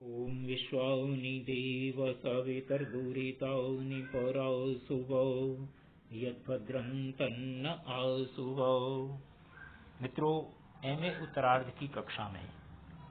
ॐ विश्वानि देव सवितर्दुरितानि परा शुभो यद्भद्रं तन्न आशुभो। मित्रों, एमए उत्तरार्ध की कक्षा में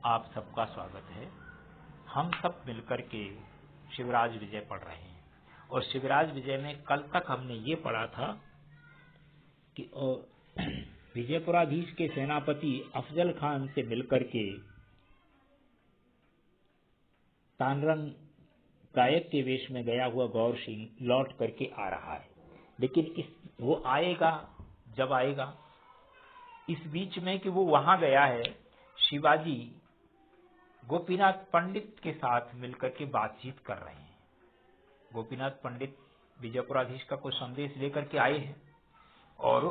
आप सबका स्वागत है। हम सब मिलकर के शिवराज विजय पढ़ रहे हैं और शिवराज विजय में कल तक हमने ये पढ़ा था कि विजयपुराधीश के सेनापति अफजल खान से मिलकर के तानरंग गायक के वेश में गया हुआ गौर सिंह लौट करके आ रहा है, लेकिन वो आएगा जब आएगा। इस बीच में कि वो वहां गया है, शिवाजी गोपीनाथ पंडित के साथ मिलकर के बातचीत कर रहे हैं। गोपीनाथ पंडित विजयपुराधीश का कुछ संदेश लेकर के आए हैं और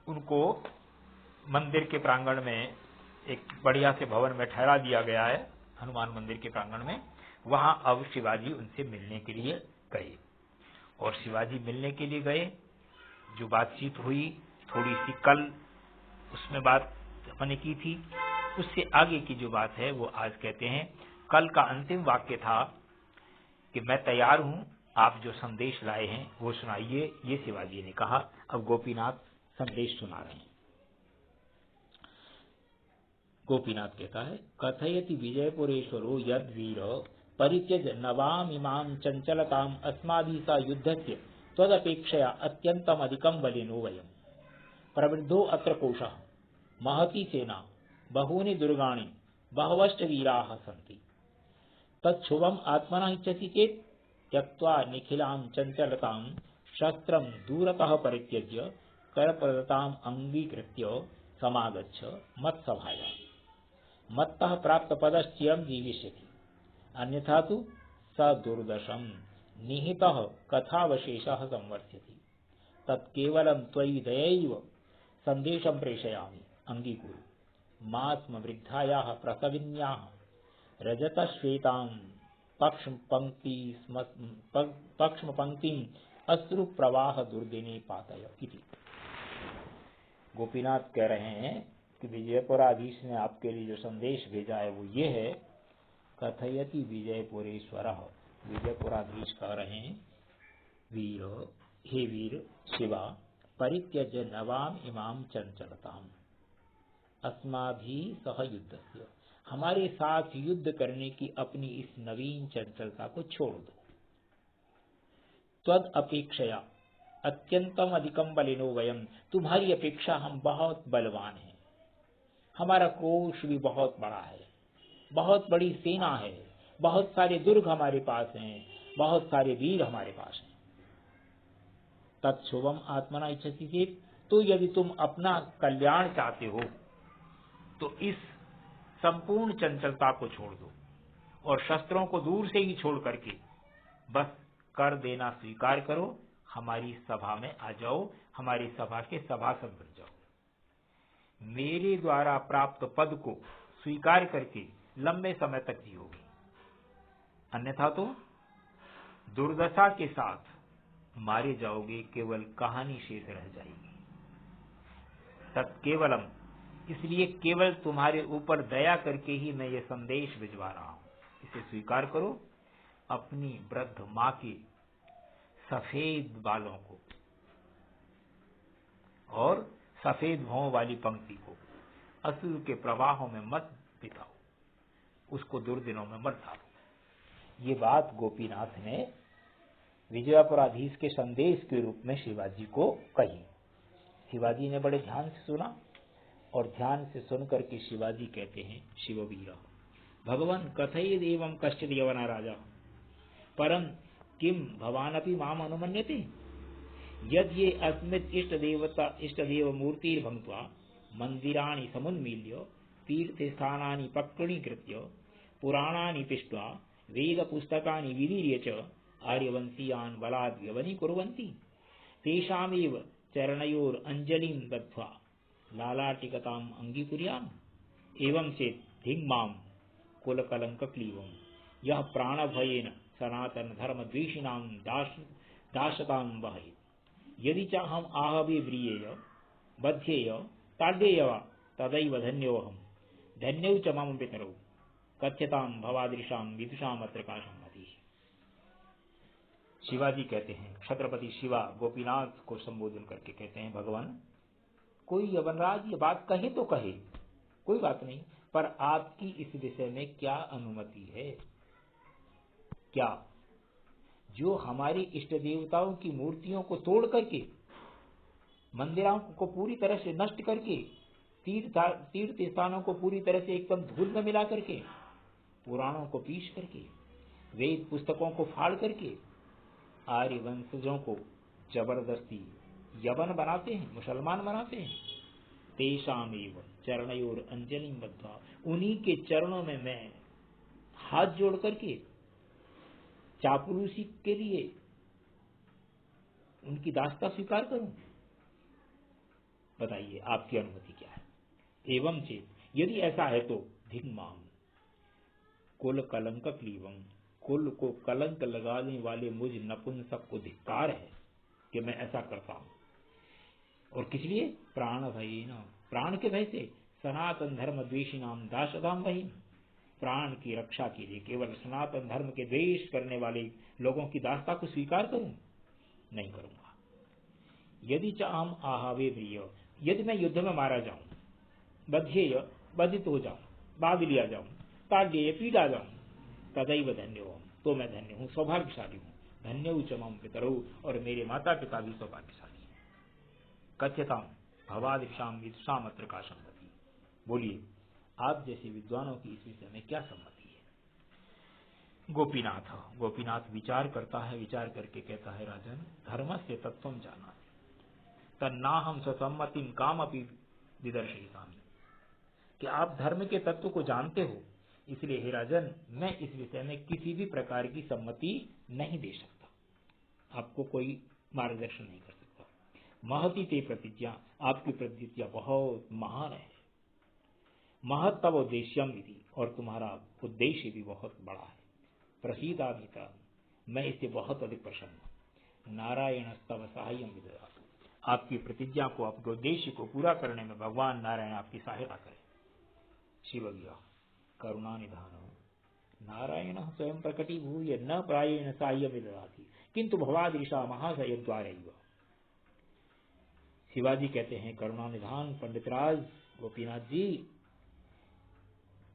उनको मंदिर के प्रांगण में एक बढ़िया से भवन में ठहरा दिया गया है, हनुमान मंदिर के प्रांगण में। वहां अब शिवाजी उनसे मिलने के लिए गए और शिवाजी मिलने के लिए गए। जो बातचीत हुई थोड़ी सी कल उसमें बात हमने की थी, उससे आगे की जो बात है वो आज कहते हैं। कल का अंतिम वाक्य था कि मैं तैयार हूं, आप जो संदेश लाए हैं वो सुनाइए, ये शिवाजी ने कहा। अब गोपीनाथ संदेश सुना रहे हैं। गोपीनाथ कहता है, कथयति विजयपुरेश्वरो यद वीर परित्यज नवाम इमाम चंचलताम अस्माभि सा युद्धस्य त्वदपेक्षया अत्यंतम अधिकम बलिनो वयम प्रवृद्धो अत्र कोशः महती सेना बहूनि दुर्गाणि बहवश्च वीराः सन्ति तच्छुभम आत्मना इच्छसि चेत् त्यक्त्वा निखिलां चंचलतां शस्त्रं दूरतः परित्यज्य करप्रदताम् अंगीकृत्य समागच्छ मत्सभायाम् मत्तः प्राप्त पदश्चिरं जीविष्यति अन्यथा तु स दुर्दशं निहितः कथावशेषः संवर्ध्यति तत्केवलं त्वयि दयैव संदेशं प्रेषयामि अंगीकुरु मा स्म वृद्धायाः प्रसविन्याः रजतश्वेतां पक्ष्मपङ्क्तिम् अश्रुप्रवाह दुर्दिने पातय इति। गोपीनाथ कह रहे हैं कि विजयपुराधीश ने आपके लिए जो संदेश भेजा है वो ये है। कथयति विजयपुरेश्वर, विजयपुराधीश कह रहे हैं, वीर हे वीर शिवा, परित्यज नवाम इमाम चंचलताम अस्माभि सह युद्धस्य, हमारे साथ युद्ध करने की अपनी इस नवीन चंचलता को छोड़ दो। त्वद अपेक्षया अत्यंतम अधिकम बलिनो वयम, तुम्हारी अपेक्षा हम बहुत बलवान हैं, हमारा कोश भी बहुत बड़ा है, बहुत बड़ी सेना है, बहुत सारे दुर्ग हमारे पास हैं, बहुत सारे वीर हमारे पास हैं। तत्शुभम आत्मना इच्छसि चेत्, तो यदि तुम अपना कल्याण चाहते हो तो इस संपूर्ण चंचलता को छोड़ दो और शस्त्रों को दूर से ही छोड़ करके बस कर देना स्वीकार करो, हमारी सभा में आ जाओ, हमारी सभा के सभासद बन जाओ। मेरे द्वारा प्राप्त पद को स्वीकार करके लंबे समय तक जियोगे, अन्यथा तो दुर्दशा के साथ मारे जाओगे, केवल कहानी शेष रह जाएगी। तत्केवलम, इसलिए केवल तुम्हारे ऊपर दया करके ही मैं ये संदेश भिजवा रहा हूं, इसे स्वीकार करो। अपनी वृद्ध मां के सफेद बालों को और सफेद भौं वाली पंक्ति को अश्रु के प्रवाहों में मत बिताओ, उसको दुर्दिनों में मत डालो। ये बात गोपीनाथ ने विजयपुराधीश के संदेश के रूप में शिवाजी को कही। शिवाजी ने बड़े ध्यान से सुना और ध्यान से सुन करके शिवाजी कहते हैं, शिववीर भगवान कथयेद एवं कश्चित् यवना राजा परम किम भवानपि माम अनुमन्यते यद ये अस्मित् इष्टदेव मूर्तिर्भङ्क्त्वा मंदिराणि समुन्मील्य तीर्थस्थानानि पक्वणीकृत्य पुराणानि पिष्ट्वा वेद पुस्तकानि विलीर्य च आर्यवंशीयान् बलाद् व्यवनीकुर्वन्ति तेषामेव चरणयोर अंजलिं दत्त्वा लालाटिकताम् अंगीकुर्याम् एवं चेत् धिग्मां कुलकलङ्कक्लीवं यः प्राणभयेन सनातन धर्मद्वेषिणां दाशतां वहेत् यदि चाहम आहवे व्रियेय बध्येय ताड्येय वा तदैव धन्योऽहम् धन्यौ च मम पितरौ कथ्यताम भवादृशाम विदुषाम अत्र का सम्मति। शिवाजी कहते हैं, छत्रपति शिवा गोपीनाथ को संबोधन करके कहते हैं, भगवान कोई यवनराज ये बात कहे तो कहे, कोई बात नहीं, पर आपकी इस विषय में क्या अनुमति है? क्या जो हमारी इष्ट देवताओं की मूर्तियों को तोड़ करके, मंदिरों को पूरी तरह से नष्ट करके, तीर्थ स्थानों को पूरी तरह से एकदम धूल में मिला करके, पुराणों को पीस करके, वेद पुस्तकों को फाड़ करके आर्य वंशजों को जबरदस्ती यवन बनाते हैं, मुसलमान बनाते हैं। तेषामेव चरणयोर अंजलि बद्धा, उन्हीं के चरणों में मैं हाथ जोड़ करके चापलूसी के लिए उनकी दास्ता स्वीकार करूं? बताइए आपकी अनुमति क्या है? एवं चेत, यदि ऐसा है तो धिक्माम कुल कलंक क्लीवम, कुल को कलंक लगाने वाले मुझ नपुंसक को धिक्कार है कि मैं ऐसा करता हूं। और किस लिए? प्राण भय न, प्राण के भय से, सनातन धर्म द्वेषी नाम दासदाम वही, प्राण की रक्षा के लिए केवल सनातन धर्म के द्वेष करने वाले लोगों की दास्ता को स्वीकार करूं? नहीं करूंगा। यदि चाम आहावे प्रिय, यदि मैं युद्ध में मारा जाऊं, बध्येय बधित हो जाऊं, बांध लिया जाऊं, ताड्येय पीड़ा जाऊं, तदैव धन्य हो, तो मैं धन्य हूं, सौभाग्यशाली हूं। धन्य उचमम पितरौ, और मेरे माता पिता भी सौभाग्यशाली। कथ्यताम भवादिशाम विदुषाम अत्र का सम्मति। बोलिए आप जैसे विद्वानों की इस विषय में क्या सम्मति है? गोपीनाथ विचार करता है, विचार करके कहता है, राजन धर्म से तत्वम जाना तन्ना हम स्वसम्मतिम काम अपनी विदर्शयितामि, कि आप धर्म के तत्व को जानते हो, इसलिए हे राजन मैं इस विषय में किसी भी प्रकार की सम्मति नहीं दे सकता, आपको कोई मार्गदर्शन नहीं कर सकता। महती ते प्रतिज्ञा, आपकी प्रतिज्ञा बहुत महान है। महत तव उद्देश्यम विधि, और तुम्हारा उद्देश्य भी बहुत बड़ा है। प्रसीदाधिका, मैं इससे बहुत अधिक प्रसन्न हूं। नारायण तव सहायम विदधातु, आपकी प्रतिज्ञा को, आपके उद्देश्य को पूरा करने में भगवान नारायण आपकी सहायता करें। शिवज्ञ करुणा निधान, नारायण स्वयं प्रकटीभूय न प्रायेण साह्य विदधाति, किंतु भवादृशा महाशय द्वारैव। शिवाजी कहते हैं, करुणा निधान पंडितराज गोपीनाथ जी,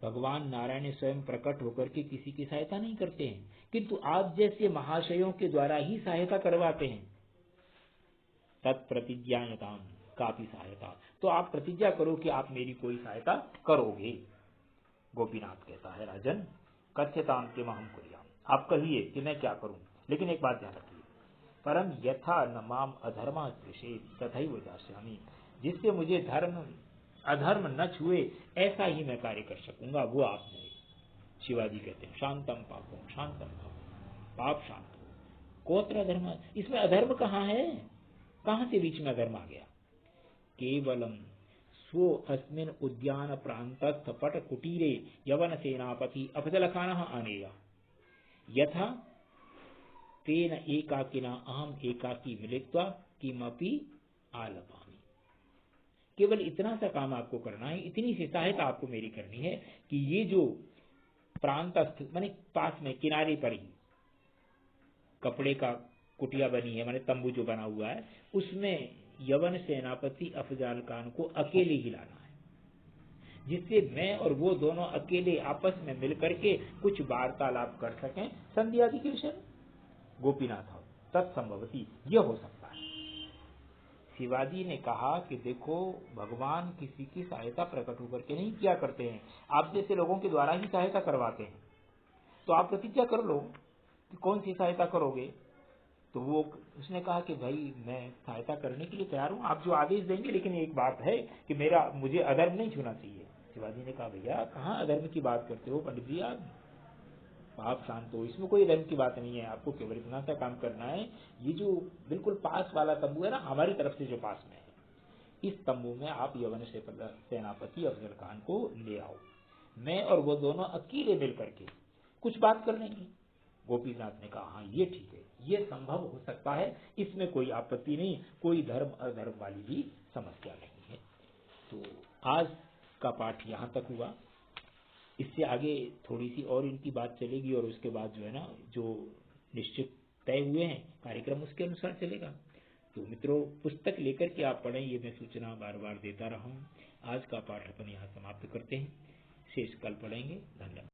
भगवान नारायण स्वयं प्रकट होकर के किसी की सहायता नहीं करते हैं, किंतु आप जैसे महाशयों के द्वारा ही सहायता करवाते हैं। तत्प्रतिज्ञायताम, काफी सहायता, तो आप प्रतिज्ञा करो कि आप मेरी कोई सहायता करोगे। गोपीनाथ कहता है, राजन कथ्यताम के महम कुर्याम, आप कहिए कि मैं क्या करूं, लेकिन एक बात ध्यान रखिए, परम यथा न माम अधर्मा स्पृशेत तथैव दास्यामि, जिससे मुझे अधर्म न छुए ऐसा ही मैं कार्य कर सकूंगा, वो आप मेरे। शिवाजी कहते हैं, शांतम पापम शांतम पापम, पाप शांत हो, कोत्र अधर्म, इसमें अधर्म कहाँ है? कहां से बीच में अधर्म आ गया? केवलम स्व अस्मिन उद्यान प्रांतस्थ पट कुटीरे यवन सेनापति अफजलखानः आनेया, यथा तेन एकाकिना अहम एकाकी मिलित्वा किमपि आलपामि। केवल इतना सा काम आपको करना है, इतनी सी सहायता आपको मेरी करनी है कि ये जो प्रांतस्थ माने पास में किनारे पर ही कपड़े का कुटिया बनी है, माने तंबू जो बना हुआ है, उसमें यवन सेनापति अफजाल खान को अकेले ही लाना है, जिससे मैं और वो दोनों अकेले आपस में मिलकर के कुछ वार्तालाप कर सकें संधि आदि के विषय में। गोपीनाथ तत्संभवती, यह हो सकता है। शिवाजी ने कहा कि देखो भगवान किसी की सहायता प्रकट होकर के नहीं किया करते हैं, आप जैसे लोगों के द्वारा ही सहायता करवाते हैं। तो आप प्रतिज्ञा कर लो कि कौन सी सहायता करोगे। तो वो उसने कहा कि भाई मैं सहायता करने के लिए तैयार हूं, आप जो आदेश देंगे, लेकिन एक बात है कि मुझे अधर्म नहीं छूना चाहिए। शिवाजी ने कहा भैया कहाँ अधर्म की बात करते हो पंडित जी, आप शांत हो, इसमें कोई धर्म की बात नहीं है, आपको केवल इतना सा काम करना है, ये जो बिल्कुल पास वाला तंबू है ना, हमारी तरफ से जो पास में है, इस तंबू में आप यवन सेनापति अफजल खान को ले आओ, मैं और वो दोनों अकेले मिल करके कुछ बात कर लेंगे। गोपीनाथ ने कहा हाँ ये ठीक है, ये संभव हो सकता है, इसमें कोई आपत्ति नहीं, कोई धर्म अधर्म वाली भी समस्या नहीं है। तो आज का पाठ यहाँ तक हुआ। इससे आगे थोड़ी सी और इनकी बात चलेगी और उसके बाद जो है ना, जो निश्चित तय हुए हैं कार्यक्रम उसके अनुसार चलेगा। तो मित्रों, पुस्तक लेकर के आप पढ़ें, ये मैं सूचना बार बार देता रहा हूँ। आज का पाठ अपन यहाँ समाप्त करते हैं, शेष कल पढ़ेंगे। धन्यवाद।